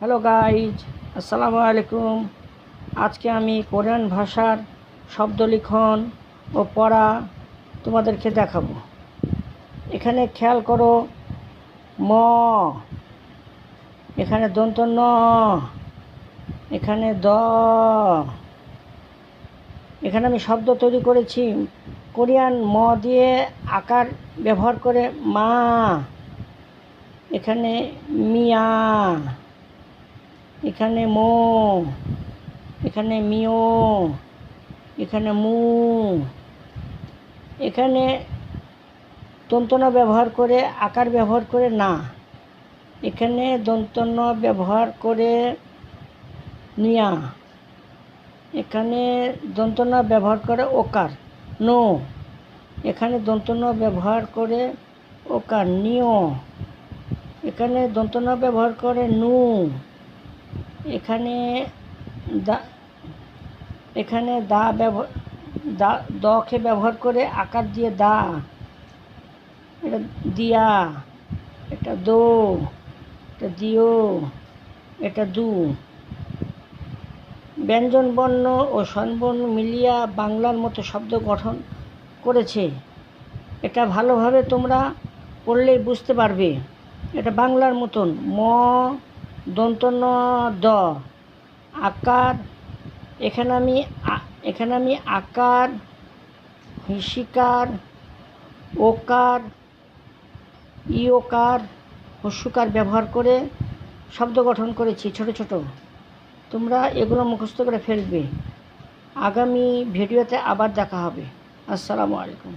Hello guys, আসসালামু আলাইকুম। আজকে আমি কোরিয়ান ভাষার শব্দ লিখন ও পড়া তোমাদেরকে দেখাবো। এখানে খেয়াল করো, ম, এখানে দন্ত ন, এখানে দ। এখানে আমি শব্দ তৈরি করেছি কোরিয়ান ম দিয়ে আকার ব্যবহার করে মা, এখানে মিয়া, এখানে মো, এখানে মিও, এখানে মু। এখানে দন্তন্য ব্যবহার করে আকার ব্যবহার করে না, এখানে দন্তন্য ব্যবহার করে নিয়া, এখানে দন্তন্য ব্যবহার করে ওকার নো, এখানে দন্তন্য ব্যবহার করে ওকার নিও, এখানে দন্তন্য ব্যবহার করে নু, এখানে দা, এখানে দা ব্যবহার দকে ব্যবহার করে আকার দিয়ে দা, এটা দিয়া, এটা দো, এটা দিও, এটা দু। ব্যঞ্জন বর্ণ ও স্বরবর্ণ মিলিয়া বাংলার মতো শব্দ গঠন করেছে। এটা ভালোভাবে তোমরা পড়লেই বুঝতে পারবে। এটা বাংলার মতন ম, দন্ত ন, দ, আকার। এখানে আমি আকার, হিসিকার, ওকার, ইওকার, হস্যকার ব্যবহার করে শব্দ গঠন করেছি ছোট ছোট। তোমরা এগুলো মুখস্থ করে ফেলবে। আগামী ভিডিওতে আবার দেখা হবে। আসসালামু আলাইকুম।